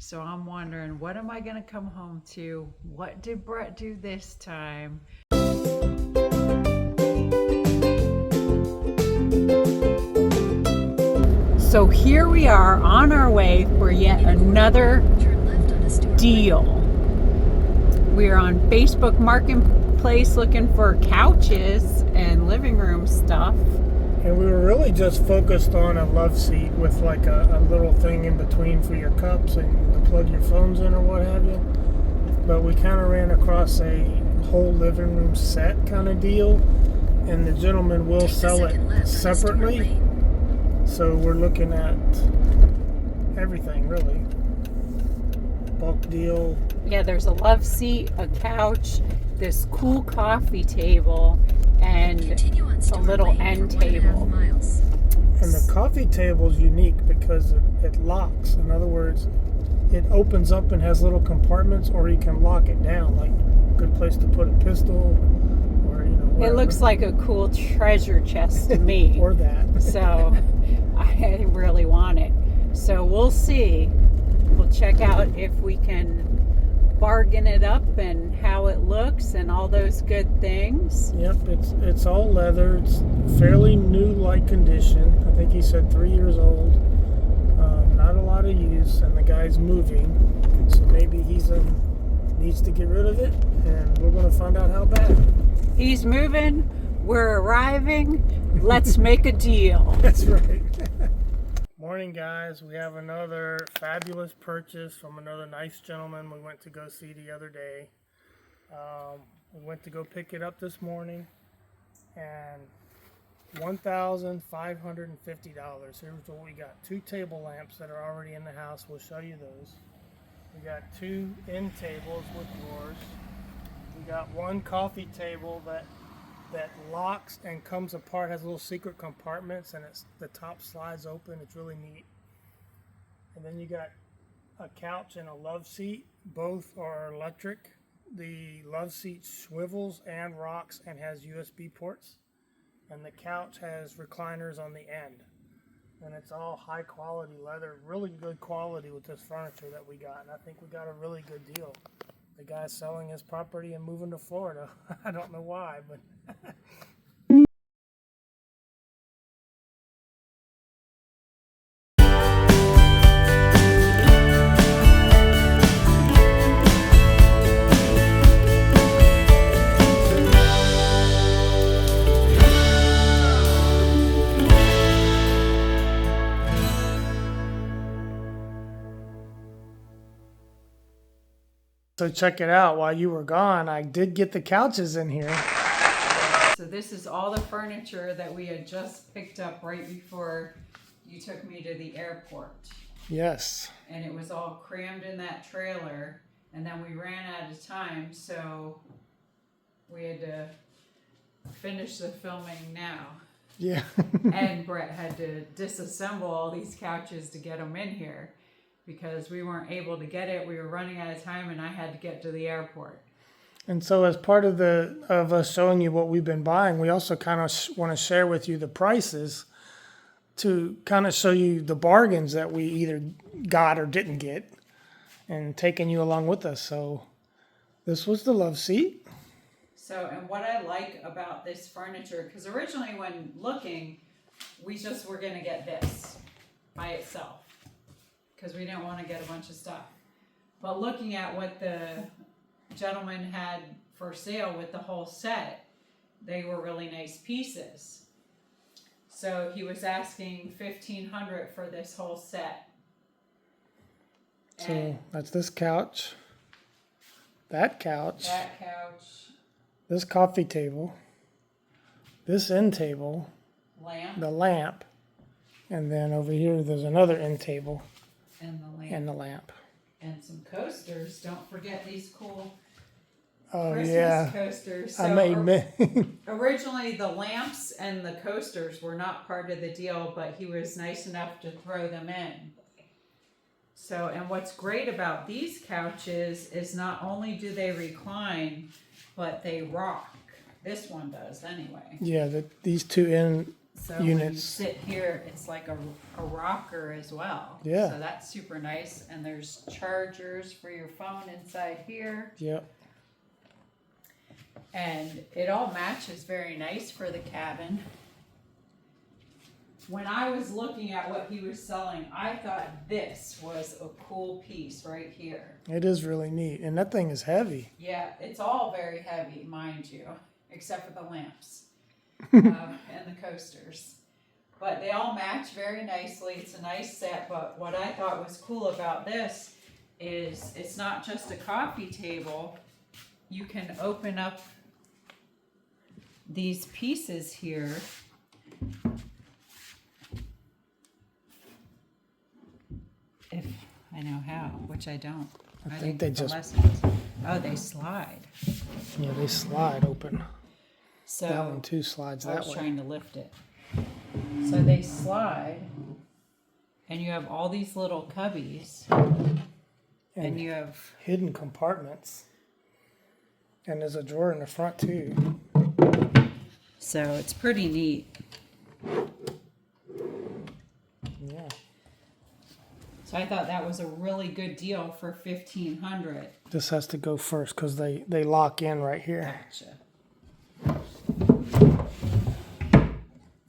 So I'm wondering, what am I gonna come home to? What did Brett do this time? So here we are on our way for yet another deal. We're on Facebook Marketplace looking for couches and living room stuff. And we were really just focused on a love seat with like a little thing in between for your cups and to plug your phones in or what have you. But we kind of ran across a whole living room set kind of deal, and the gentleman will sell it separately. So we're looking at everything really. Bulk deal. Yeah, there's a love seat, a couch, this cool coffee table, and a little end table. And the coffee table is unique because it locks. In other words, it opens up and has little compartments, or you can lock it down, like a good place to put a pistol, or whatever. It looks like a cool treasure chest to me. Or that. So I really want it. So we'll see. We'll check out if we can bargain it up and how it looks and all those good things. Yep, it's all leather. It's fairly new-like condition. I think he said 3 years old. Not a lot of use, and the guy's moving, so maybe he's needs to get rid of it, and we're going to find out how bad. He's moving. We're arriving. Let's make a deal. That's right. Morning, guys. We have another fabulous purchase from another nice gentleman we went to go see the other day. We went to go pick it up this morning, and $1,550. Here's what we got. 2 table lamps that are already in the house. We'll show you those. We got 2 end tables with drawers. We got 1 coffee table that locks and comes apart, has little secret compartments, and the top slides open. It's really neat. And then you got a couch and a love seat. Both are electric. The love seat swivels and rocks and has USB ports. And the couch has recliners on the end. And it's all high quality leather, really good quality with this furniture that we got. And I think we got a really good deal. The guy's selling his property and moving to Florida. I don't know why, but so check it out. While you were gone, I did get the couches in here. So this is all the furniture that we had just picked up right before you took me to the airport. Yes. And it was all crammed in that trailer, and then we ran out of time, so we had to finish the filming now. Yeah. And Brett had to disassemble all these couches to get them in here because we weren't able to get it. We were running out of time, and I had to get to the airport. And so as part of us showing you what we've been buying, we also kind of want to share with you the prices to kind of show you the bargains that we either got or didn't get, and taking you along with us. So this was the love seat. So, and what I like about this furniture, because originally when looking, we just were going to get this by itself because we didn't want to get a bunch of stuff. But looking at what the gentleman had for sale with the whole set, they were really nice pieces. So he was asking $1,500 for this whole set. So that's this couch, that couch, this coffee table, this end table, the lamp, and then over here there's another end table and the lamp. And some coasters. Don't forget these cool Christmas coasters. So I made originally the lamps and the coasters were not part of the deal, but he was nice enough to throw them in. So, and what's great about these couches is not only do they recline, but they rock. This one does anyway. Yeah, these 2 end So when you units. sit here, it's like a rocker as well. Yeah. So that's super nice. And there's chargers for your phone inside here. Yep. And it all matches very nice for the cabin. When I was looking at what he was selling, I thought this was a cool piece right here. It is really neat. And that thing is heavy. Yeah, it's all very heavy, mind you, except for the lamps and the coasters. But they all match very nicely. It's a nice set. But what I thought was cool about this is it's not just a coffee table. You can open up these pieces here. If I know how, which I don't. I think didn't they get the just- lessons. Oh, they slide. Yeah, they slide open. So That one too slides I that was way. trying to lift it. So they slide, and you have all these little cubbies, and you have Hidden compartments. And there's a drawer in the front too. so it's pretty neat. Yeah. So I thought that was a really good deal for $1,500. This has to go first because they lock in right here. Gotcha.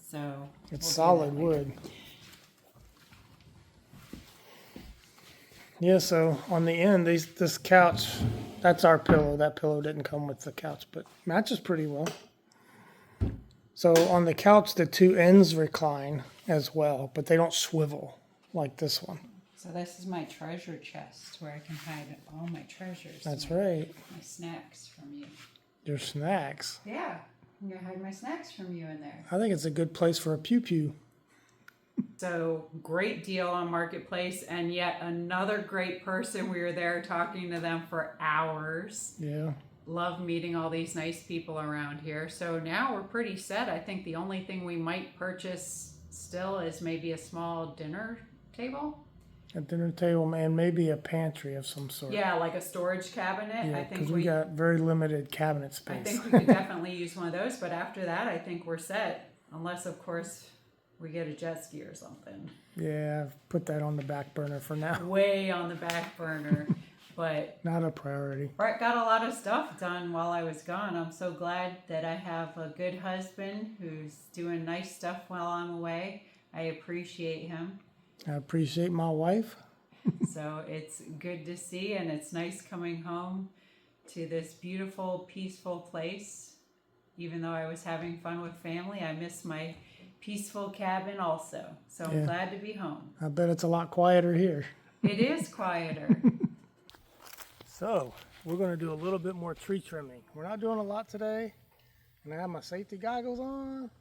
So It's we'll do solid that later. wood. Yeah, so on the end, this couch, that's our pillow. That pillow didn't come with the couch, but matches pretty well. So on the couch, the two ends recline as well, but they don't swivel like this one. So this is my treasure chest where I can hide all my treasures. That's my, right. My snacks from you. Your snacks. Yeah, I'm gonna hide my snacks from you in there. I think it's a good place for a pew-pew. So great deal on Marketplace, and yet another great person. We were there talking to them for hours. Yeah. Love meeting all these nice people around here. So now we're pretty set. I think the only thing we might purchase still is maybe a small dinner table. A dinner table and maybe a pantry of some sort. Yeah, like a storage cabinet. Yeah, I think because we got very limited cabinet I space. think we could definitely use one of those, but after that, I think we're set. Unless, of course, we get a jet ski or something. Yeah, I've put that on the back burner for now. Way on the back burner. But Not a priority. Brett got a lot of stuff done while I was gone. I'm so glad that I have a good husband who's doing nice stuff while I'm away. I appreciate him. I appreciate my wife. So it's good to see, and it's nice coming home to this beautiful, peaceful place. Even though I was having fun with family, I miss my peaceful cabin also. So I'm Yeah. glad to be home. I bet it's a lot quieter here. It is quieter. So, we're going to do a little bit more tree trimming. We're not doing a lot today, and I have my safety goggles on,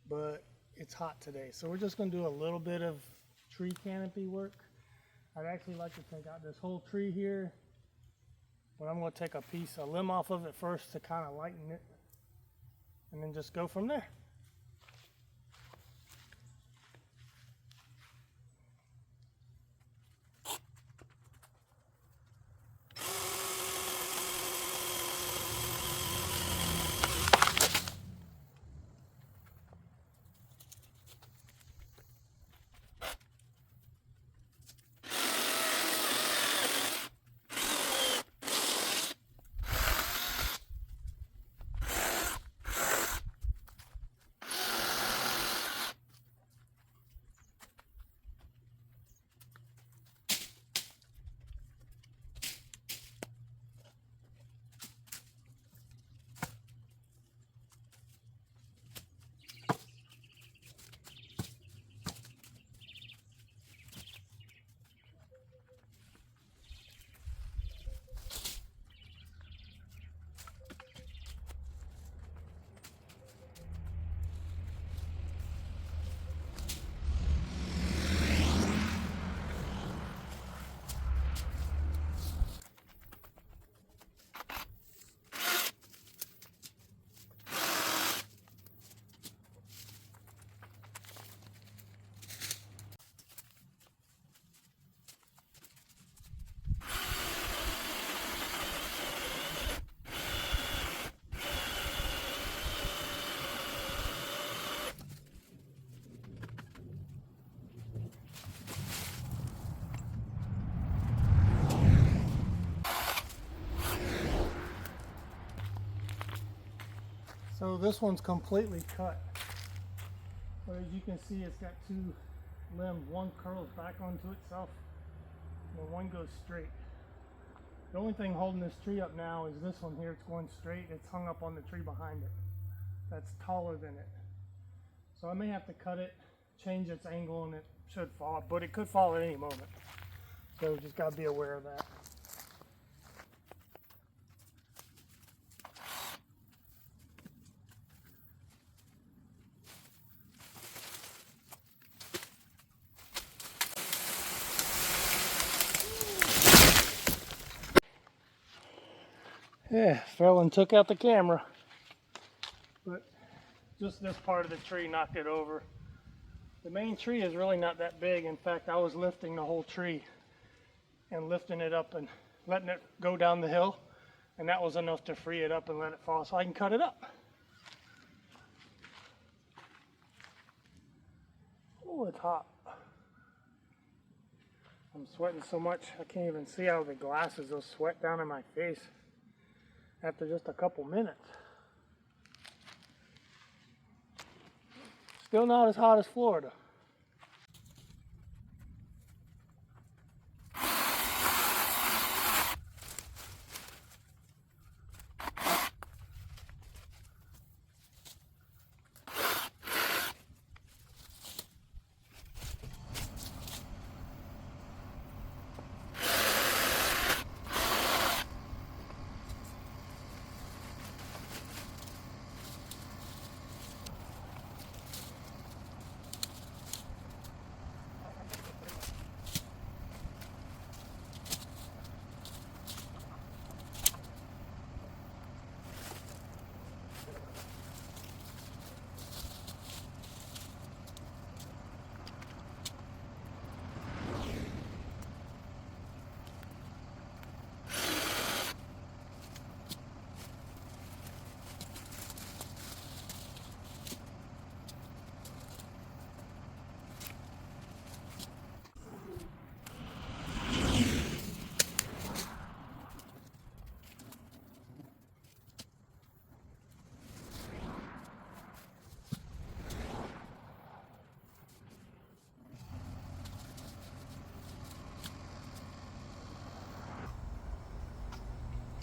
but it's hot today. So we're just going to do a little bit of tree canopy work. I'd actually like to take out this whole tree here, but I'm going to take a limb off of it first to kind of lighten it, and then just go from there. So this one's completely cut. So as you can see, it's got two limbs. One curls back onto itself, and one goes straight. The only thing holding this tree up now is this one here. It's going straight. It's hung up on the tree behind it. That's taller than it. So I may have to cut it, change its angle, and it should fall, but it could fall at any moment. So just got to be aware of that. Yeah, fell and took out the camera. But just this part of the tree knocked it over. The main tree is really not that big. In fact, I was lifting the whole tree and lifting it up and letting it go down the hill. And that was enough to free it up and let it fall so I can cut it up. Oh, it's hot. I'm sweating so much I can't even see out of the glasses. They'll sweat down in my face after just a couple minutes. Still not as hot as Florida.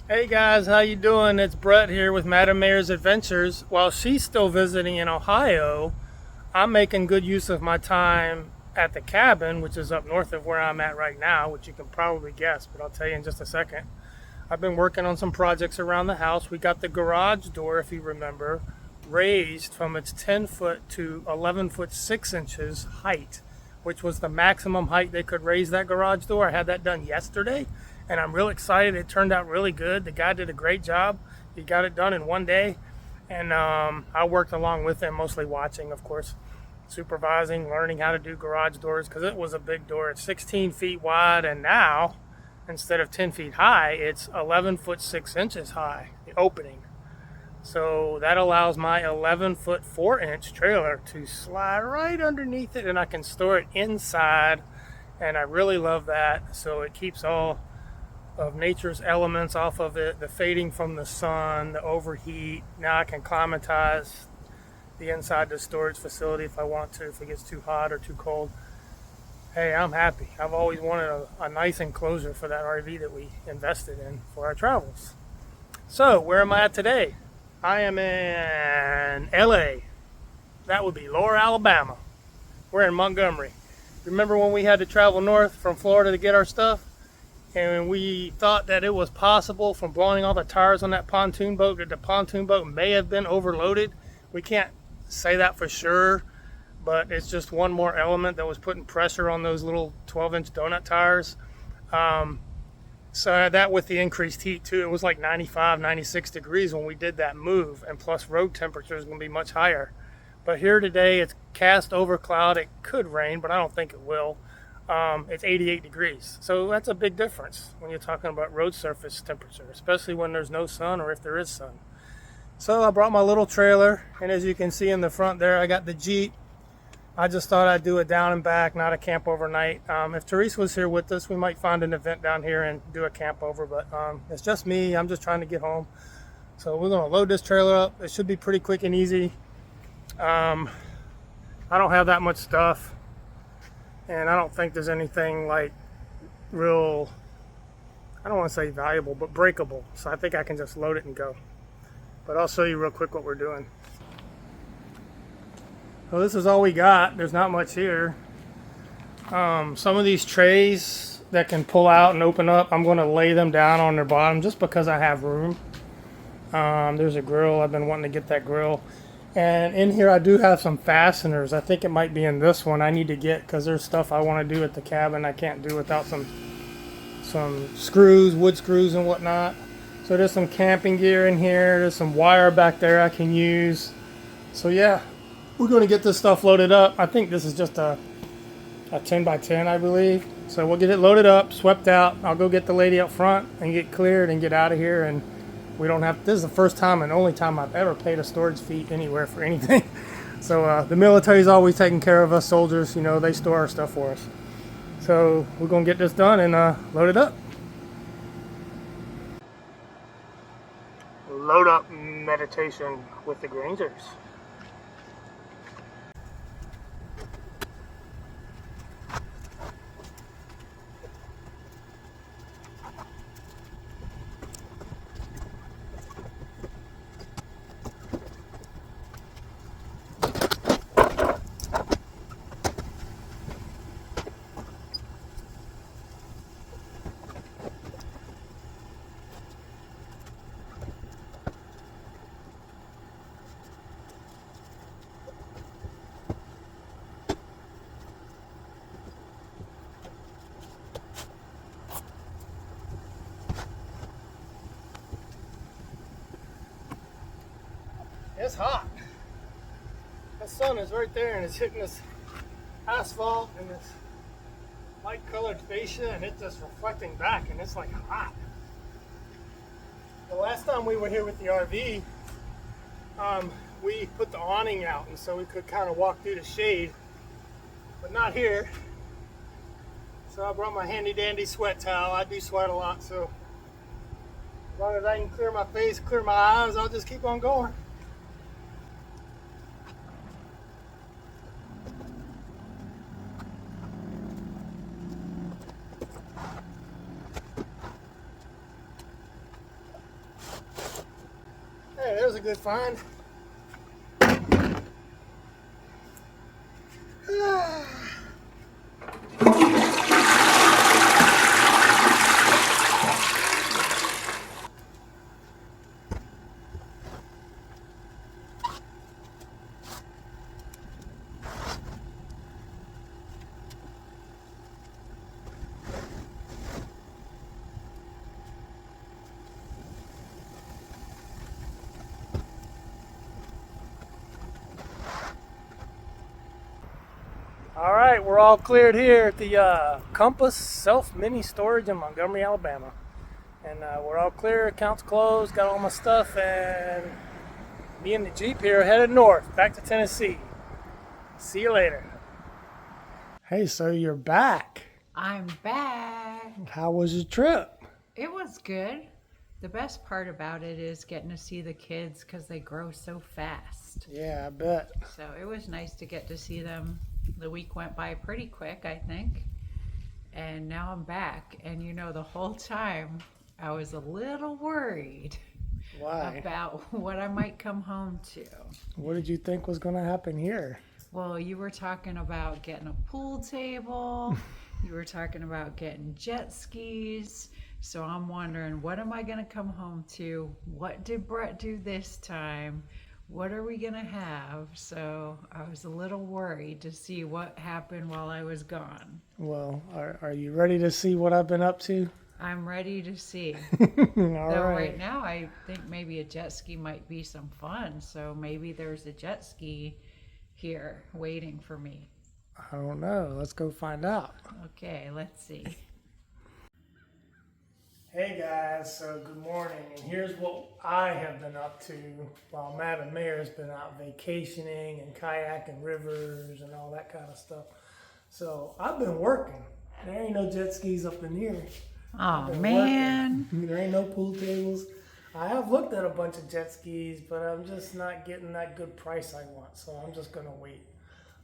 Hey guys, how you doing? It's Brett here with Madam Mayor's Adventures. While she's still visiting in Ohio, I'm making good use of my time at the cabin, which is up north of where I'm at right now, which you can probably guess, but I'll tell you in just a second. I've been working on some projects around the house. We got the garage door, if you remember, raised from its 10 foot to 11 foot 6 inches height, which was the maximum height they could raise that garage door. I had that done yesterday, and I'm real excited. It turned out really good. The guy did a great job. He got it done in one day, and I worked along with him, mostly watching, of course, supervising, learning how to do garage doors, because it was a big door. It's 16 feet wide, and now, instead of 10 feet high, it's 11 foot 6 inches high, the opening. So that allows my 11 foot 4 inch trailer to slide right underneath it, and I can store it inside, and I really love that. So it keeps all of nature's elements off of it, the fading from the sun, the overheat. Now I can climatize the inside the storage facility if I want to, if it gets too hot or too cold. Hey, I'm happy. I've always wanted a nice enclosure for that RV that we invested in for our travels. So where am I at today? I am in LA. That would be Lower Alabama. We're in Montgomery. Remember when we had to travel north from Florida to get our stuff? And we thought that it was possible from blowing all the tires on that pontoon boat that the pontoon boat may have been overloaded. We can't say that for sure, but it's just one more element that was putting pressure on those little 12-inch donut tires. So that with the increased heat too, it was like 95, 96 degrees when we did that move, and plus road temperature is going to be much higher. But here today, it's cast over cloud. It could rain, but I don't think it will. It's 88 degrees. So that's a big difference when you're talking about road surface temperature, especially when there's no sun or if there is sun. So I brought my little trailer, and as you can see in the front there, I got the Jeep. I just thought I'd do it down and back, not a camp overnight. If Therese was here with us, we might find an event down here and do a camp over, but it's just me. I'm just trying to get home. So we're gonna load this trailer up. It should be pretty quick and easy. I don't have that much stuff, and I don't think there's anything like real, I don't want to say valuable, but breakable. So I think I can just load it and go. But I'll show you real quick what we're doing. So this is all we got. There's not much here. Some of these trays that can pull out and open up, I'm going to lay them down on their bottom just because I have room. There's a grill. I've been wanting to get that grill. And in here I do have some fasteners. I think it might be in this one I need to get because there's stuff I want to do at the cabin I can't do without some screws, wood screws and whatnot. So there's some camping gear in here. There's some wire back there I can use. So yeah, we're going to get this stuff loaded up. I think this is just a 10 by 10, I believe. So we'll get it loaded up, swept out. I'll go get the lady up front and get cleared and get out of here. And we don't have, this is the first time and only time I've ever paid a storage fee anywhere for anything. So the military's always taking care of us soldiers. You know, they store our stuff for us. So we're going to get this done and load it up. Load up meditation with the Grangers. It's hot. The sun is right there and it's hitting this asphalt and this light colored fascia and it's just reflecting back and it's like hot. The last time we were here with the RV, we put the awning out and so we could kind of walk through the shade, but not here. So I brought my handy dandy sweat towel. I do sweat a lot, so as long as I can clear my face, clear my eyes, I'll just keep on going. Hey, there's a good find. All right, we're all cleared here at the Compass Self Mini Storage in Montgomery, Alabama. And we're all clear, account's closed, got all my stuff, and me and the Jeep here headed north, back to Tennessee. See you later. Hey, so you're back. I'm back. How was your trip? It was good. The best part about it is getting to see the kids because they grow so fast. Yeah, I bet. So it was nice to get to see them. The week went by pretty quick, I think. And now I'm back. And you know, the whole time I was a little worried. Why? About what I might come home to. What did you think was going to happen here? Well, you were talking about getting a pool table. You were talking about getting jet skis. So I'm wondering, what am I going to come home to? What did Brett do this time? What are we going to have? So I was a little worried to see what happened while I was gone. Well, are you ready to see what I've been up to? I'm ready to see. All Though right. right now I think maybe a jet ski might be some fun. So maybe there's a jet ski here waiting for me. I don't know. Let's go find out. Okay, let's see. Hey guys, so good morning, and here's what I have been up to while Matt and Mayor's been out vacationing and kayaking rivers and all that kind of stuff. So I've been working. There ain't no jet skis up in here. Oh I've been man. working. There ain't no pool tables. I have looked at a bunch of jet skis, but I'm just not getting that good price I want, so I'm just gonna wait.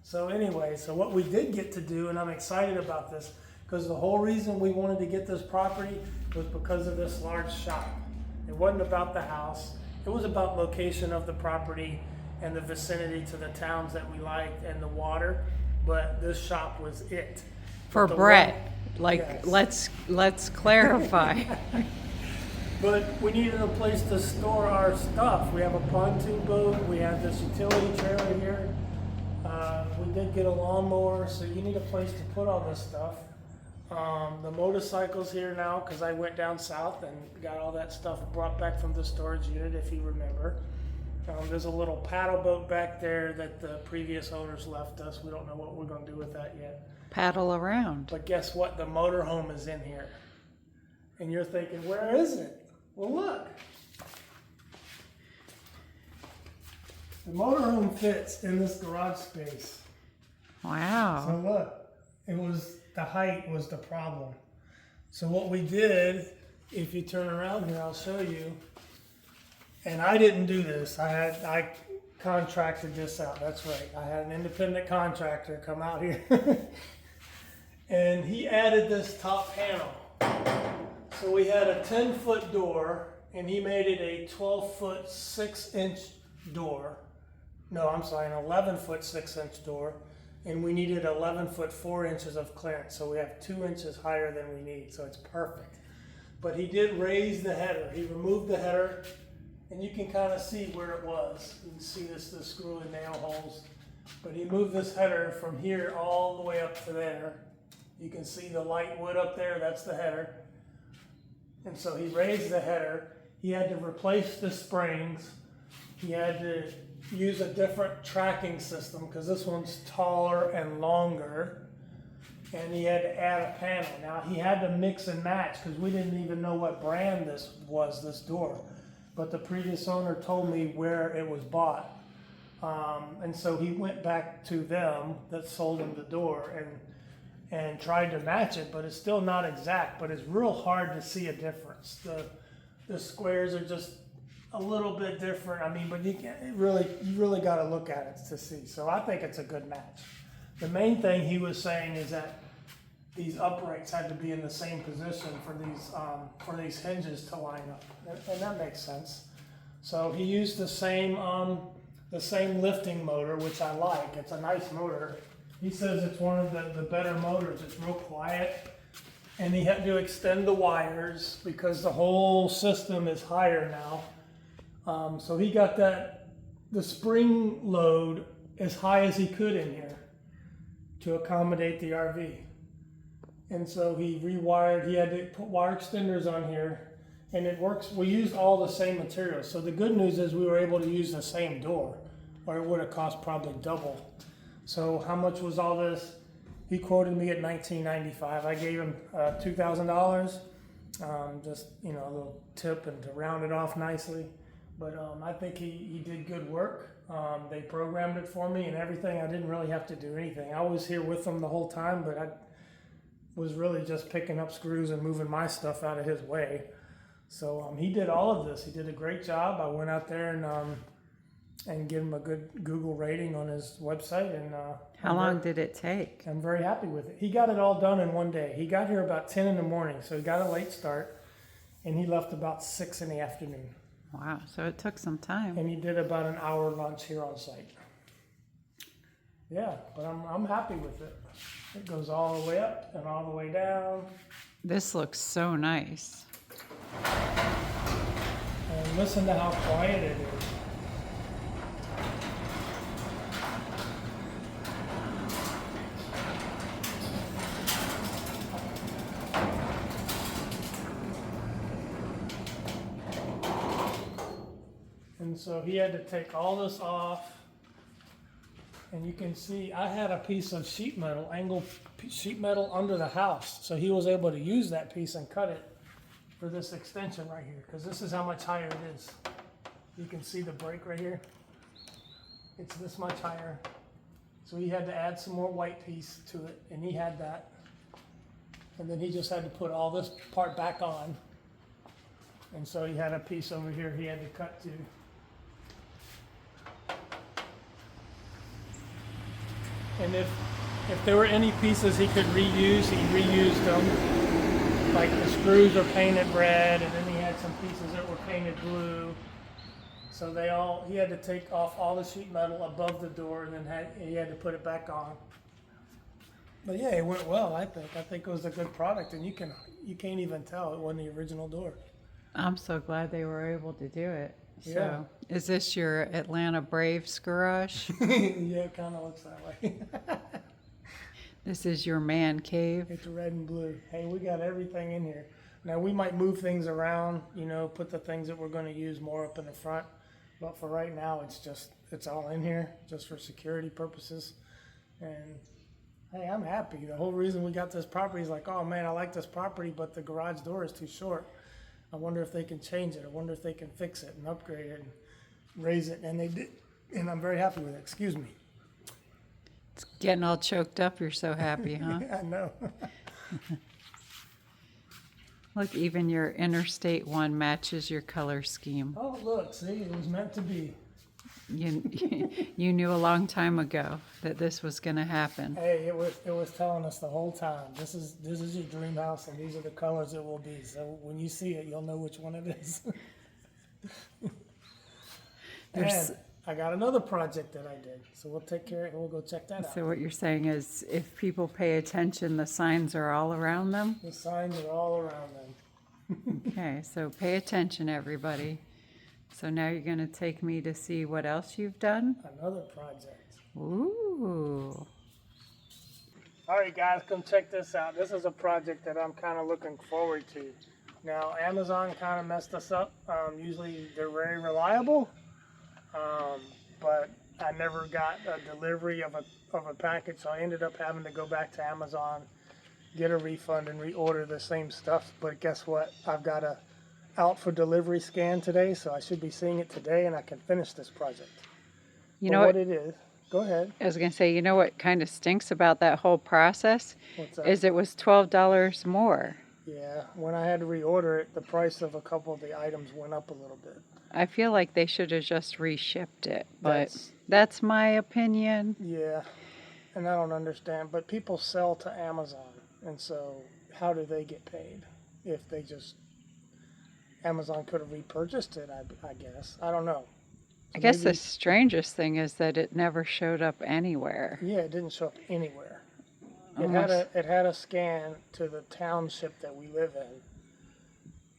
So anyway, so what we did get to do, and I'm excited about this, because the whole reason we wanted to get this property was because of this large shop. It wasn't about the house, it was about location of the property and the vicinity to the towns that we liked and the water, but this shop was it. For But the Brett, one- like, Yes. let's clarify. But we needed a place to store our stuff. We have a pontoon boat, we have this utility trailer here. We did get a lawnmower, so you need a place to put all this stuff. The motorcycle's here now because I went down south and got all that stuff brought back from the storage unit, if you remember. There's a little paddle boat back there that the previous owners left us. We don't know what we're going to do with that yet. Paddle around. But guess what? The motorhome is in here. And you're thinking, where is it? Well, look. The motorhome fits in this garage space. Wow. So look, the height was the problem. So what we did, if you turn around here, I'll show you. And I didn't do this. I contracted this out. That's right. I had an independent contractor come out here. And he added this top panel. So we had a 10-foot door, and he made it a 12-foot 6-inch door. No, I'm sorry, an 11-foot 6-inch door. And we needed 11-foot 4 inches of clearance. So we have 2 inches higher than we need. So it's perfect. But he did raise the header. He removed the header, and you can kind of see where it was. You can see the screw and nail holes. But he moved this header from here all the way up to there. You can see the light wood up there, that's the header. And so he raised the header. He had to replace the springs. He had to use a different tracking system because this one's taller and longer. And he had to add a panel. Now he had to mix and match because we didn't even know what brand this was, this door. But the previous owner told me where it was bought. And so he went back to them that sold him the door and tried to match it, but it's still not exact, but it's real hard to see a difference. The squares are just a little bit different. I mean, but you really got to look at it to see. So I think it's a good match. The main thing he was saying is that these uprights had to be in the same position for these hinges to line up, and that makes sense. So he used the same lifting motor, which I like. It's a nice motor. He says it's one of the better motors. It's real quiet. And he had to extend the wires because the whole system is higher now. So he got the spring load as high as he could in here to accommodate the RV. And so he rewired, he had to put wire extenders on here, and it works. We used all the same materials. So the good news is we were able to use the same door, or it would have cost probably double. So how much was all this? He quoted me at $19.95. I gave him $2,000, just a little tip and to round it off nicely. But I think he did good work. They programmed it for me and everything. I didn't really have to do anything. I was here with them the whole time, but I was really just picking up screws and moving my stuff out of his way. So he did all of this. He did a great job. I went out there and give him a good Google rating on his website. And how long did it take? I'm very happy with it. He got it all done in one day. He got here about 10 in the morning, so he got a late start, and he left about 6 in the afternoon. Wow, so it took some time. And he did about an hour lunch here on site. Yeah, but I'm happy with it. It goes all the way up and all the way down. This looks so nice. And listen to how quiet it is. And so he had to take all this off, and you can see I had a piece of sheet metal, angled sheet metal under the house, so he was able to use that piece and cut it for this extension right here, because this is how much higher it is. You can see the break right here. It's this much higher. So he had to add some more white piece to it, and he had that. And then he just had to put all this part back on. And so he had a piece over here he had to cut to. And if there were any pieces he could reuse, he reused them. Like the screws are painted red, and then he had some pieces that were painted blue. So he had to take off all the sheet metal above the door, and then he had to put it back on. But yeah, it went well, I think. I think it was a good product, and you can't even tell it wasn't the original door. I'm so glad they were able to do it. Yeah. So, is this your Atlanta Braves garage? Yeah, it kind of looks that way. This is your man cave? It's red and blue. Hey, we got everything in here. Now, we might move things around, put the things that we're going to use more up in the front. But for right now, it's all in here just for security purposes. And hey, I'm happy. The whole reason we got this property is like, oh man, I like this property, but the garage door is too short. I wonder if they can change it. I wonder if they can fix it and upgrade it and raise it. And they did. And I'm very happy with it. Excuse me. It's getting all choked up. You're so happy, huh? I know. Look, even your Interstate one matches your color scheme. Oh, look, see, it was meant to be. You knew a long time ago that this was going to happen. Hey, it was telling us the whole time. This is your dream house, and these are the colors it will be. So when you see it, you'll know which one it is. And I got another project that I did, so we'll take care of it. We'll go check that out. So what you're saying is, if people pay attention, the signs are all around them? The signs are all around them. Okay, so pay attention, everybody. So now you're going to take me to see what else you've done? Another project. Ooh. All right, guys, come check this out. This is a project that I'm kind of looking forward to. Now, Amazon kind of messed us up. Usually they're very reliable, but I never got a delivery of a package, so I ended up having to go back to Amazon, get a refund, and reorder the same stuff. But guess what? I've got a out for delivery scan today, so I should be seeing it today, and I can finish this project. You know what it is? Go ahead. I was going to say, you know what kind of stinks about that whole process? What's that? Is it was $12 more. Yeah, when I had to reorder it, the price of a couple of the items went up a little bit. I feel like they should have just reshipped it, but that's my opinion. Yeah, and I don't understand, but people sell to Amazon, and so how do they get paid if they just... Amazon could have repurchased it, I guess. I don't know. So I guess the strangest thing is that it never showed up anywhere. Yeah, it didn't show up anywhere. It had a scan to the township that we live in,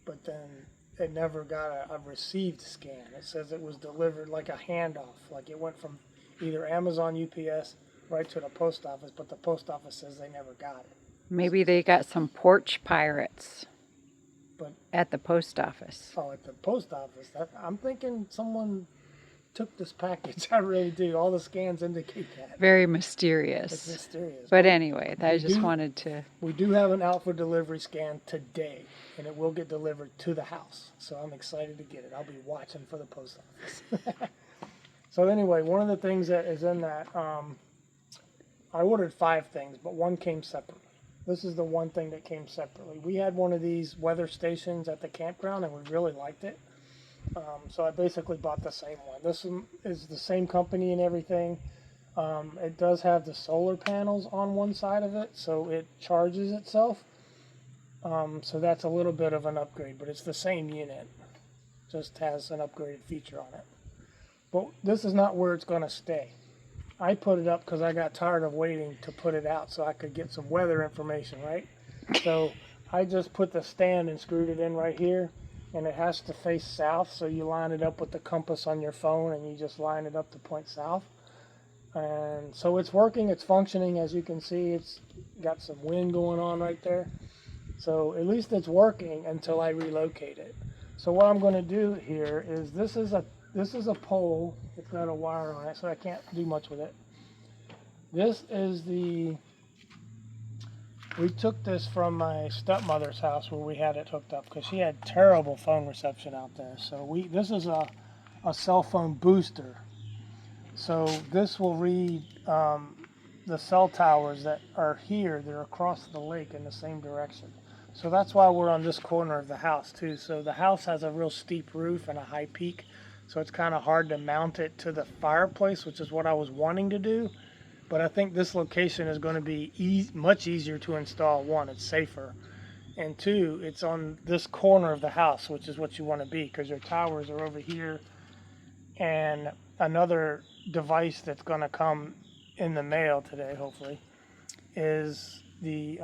but then it never got a received scan. It says it was delivered like a handoff, like it went from either Amazon UPS right to the post office, but the post office says they never got it. Maybe they got some porch pirates. But at the post office. Oh, at the post office. I'm thinking someone took this package. I really do. All the scans indicate that. Very mysterious. It's mysterious. But anyway, I just wanted to... We do have an out for delivery scan today, and it will get delivered to the house. So I'm excited to get it. I'll be watching for the post office. So anyway, one of the things that is in that, I ordered 5 things, but one came separately. This is the one thing that came separately. We had one of these weather stations at the campground, and we really liked it. So I basically bought the same one. This one is the same company and everything. It does have the solar panels on one side of it, so it charges itself. So that's a little bit of an upgrade, but it's the same unit. Just has an upgraded feature on it. But this is not where it's going to stay. I put it up because I got tired of waiting to put it out so I could get some weather information, right? So I just put the stand and screwed it in right here, and it has to face south, so you line it up with the compass on your phone and you just line it up to point south. And so it's working, it's functioning. As you can see, it's got some wind going on right there. So at least it's working until I relocate it. So what I'm going to do here is this is a pole. It's got a wire on it, so I can't do much with it. This is we took this from my stepmother's house where we had it hooked up because she had terrible phone reception out there. So this is a cell phone booster. So this will read the cell towers that are here. They're across the lake in the same direction. So that's why we're on this corner of the house too. So the house has a real steep roof and a high peak. So it's kind of hard to mount it to the fireplace, which is what I was wanting to do. But I think this location is going to be much easier to install. One, it's safer. And two, it's on this corner of the house, which is what you want to be, because your towers are over here. And another device that's going to come in the mail today, hopefully, is the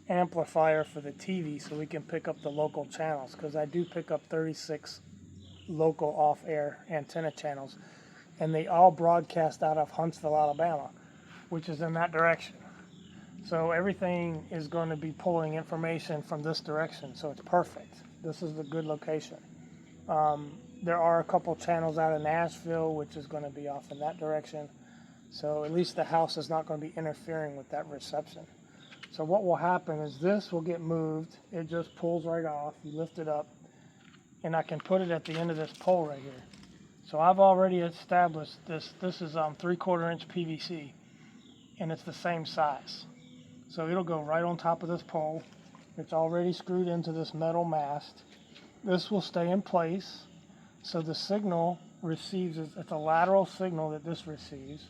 amplifier for the TV, so we can pick up the local channels, because I do pick up 36 local off-air antenna channels, and they all broadcast out of Huntsville, Alabama, which is in that direction. So everything is going to be pulling information from this direction, so it's perfect. This is a good location. There are a couple channels out of Nashville, which is going to be off in that direction, so at least the house is not going to be interfering with that reception. So what will happen is this will get moved. It just pulls right off. You lift it up, and I can put it at the end of this pole right here. So I've already established this. This is 3/4 inch PVC, and it's the same size. So it'll go right on top of this pole. It's already screwed into this metal mast. This will stay in place. So the signal receives, it's a lateral signal that this receives.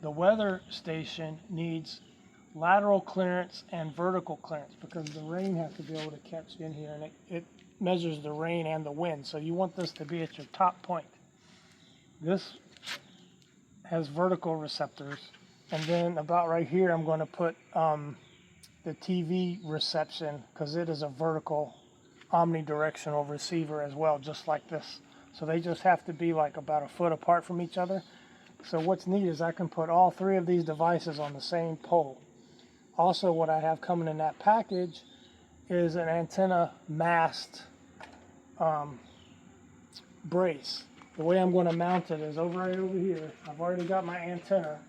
The weather station needs lateral clearance and vertical clearance, because the rain has to be able to catch in here, and it measures the rain and the wind. So you want this to be at your top point. This has vertical receptors, and then about right here I'm going to put the TV reception, because it is a vertical omnidirectional receiver as well, just like this. So they just have to be like about a foot apart from each other. So what's neat is I can put all three of these devices on the same pole. Also, what I have coming in that package is an antenna mast brace. The way I'm going to mount it is right over here. I've already got my antenna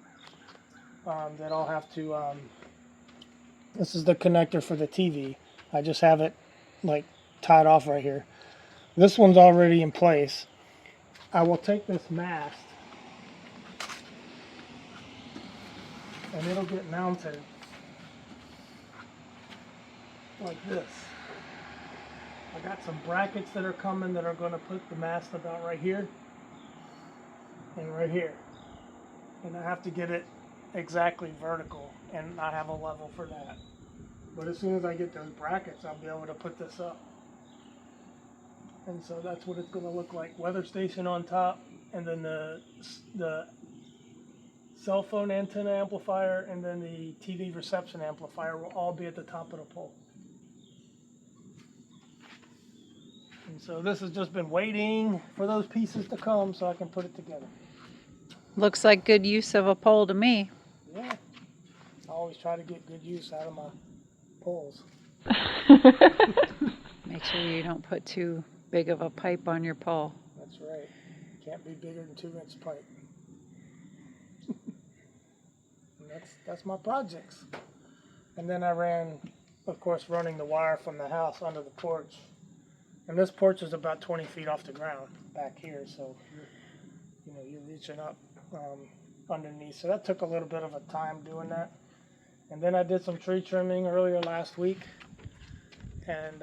that I'll have to, this is the connector for the TV. I just have it like tied off right here. This one's already in place. I will take this mast and it'll get mounted like this. I got some brackets that are coming that are going to put the mast about right here and right here. And I have to get it exactly vertical, and I have a level for that. But as soon as I get those brackets, I'll be able to put this up. And so that's what it's going to look like. Weather station on top, and then the cell phone antenna amplifier, and then the TV reception amplifier will all be at the top of the pole. And so this has just been waiting for those pieces to come so I can put it together. Looks like good use of a pole to me. Yeah, I always try to get good use out of my poles. Make sure you don't put too big of a pipe on your pole. That's right. Can't be bigger than 2-inch pipe. And that's my projects. And then I ran, of course, running the wire from the house under the porch. And this porch is about 20 feet off the ground back here, so you're reaching up underneath. So that took a little bit of a time doing that. And then I did some tree trimming earlier last week, and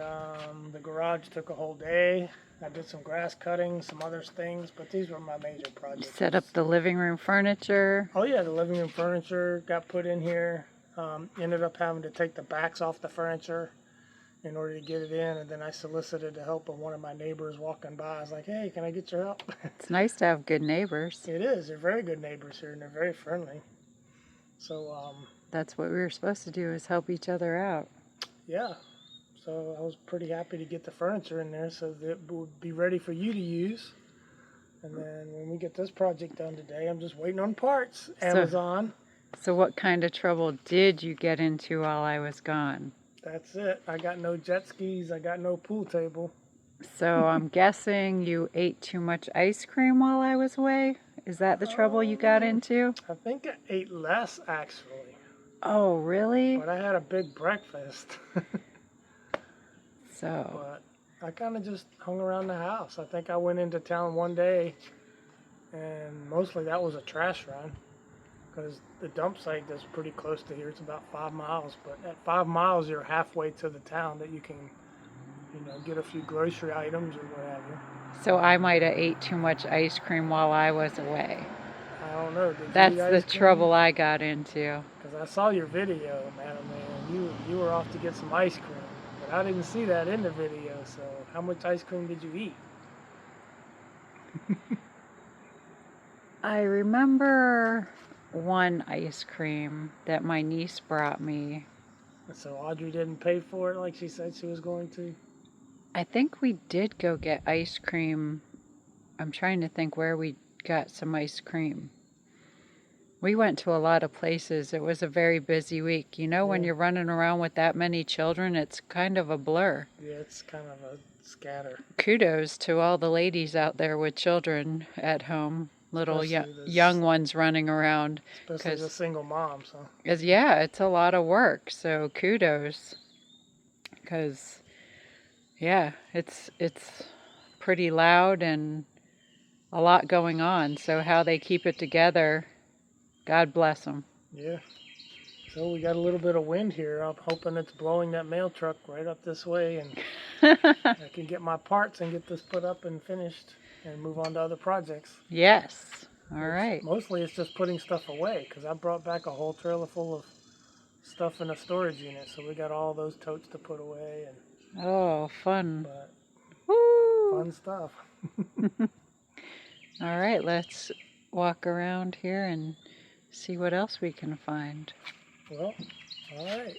the garage took a whole day. I did some grass cutting, some other things, but these were my major projects. Set up the living room furniture. Oh yeah, the living room furniture got put in here. Ended up having to take the backs off the furniture in order to get it in, and then I solicited the help of one of my neighbors walking by. I was like, hey, can I get your help? It's nice to have good neighbors. It is. They're very good neighbors here, and they're very friendly. So that's what we were supposed to do, is help each other out. Yeah. So I was pretty happy to get the furniture in there so that it would be ready for you to use. And then when we get this project done today, I'm just waiting on parts. Amazon. So what kind of trouble did you get into while I was gone? That's it. I got no jet skis. I got no pool table. So I'm guessing you ate too much ice cream while I was away? Is that the trouble you got into? I think I ate less, actually. Oh, really? But I had a big breakfast. So. But I kind of just hung around the house. I think I went into town one day, and mostly that was a trash run, because the dump site is pretty close to here. It's about 5 miles, but at 5 miles you're halfway to the town that you can, get a few grocery items or what have you. So I might have ate too much ice cream while I was away. I don't know. Did That's you eat the ice cream? trouble I got into. Because I saw your video, man. You were off to get some ice cream, but I didn't see that in the video. So how much ice cream did you eat? I remember one ice cream that my niece brought me. So Audrey didn't pay for it like she said she was going to? I think we did go get ice cream. I'm trying to think where we got some ice cream. We went to a lot of places. It was a very busy week. When you're running around with that many children, it's kind of a blur. Yeah, it's kind of a scatter. Kudos to all the ladies out there with children at home. Little young ones running around. Especially the single moms. Huh? It's a lot of work. So kudos. Because, it's pretty loud and a lot going on. So how they keep it together, God bless them. Yeah. So we got a little bit of wind here. I'm hoping it's blowing that mail truck right up this way, and I can get my parts and get this put up and finished and move on to other projects. Yes. All right. Mostly it's just putting stuff away, because I brought back a whole trailer full of stuff in a storage unit, so we got all those totes to put away. And oh, fun. But woo! Fun stuff. All right, let's walk around here and see what else we can find. Well, all right.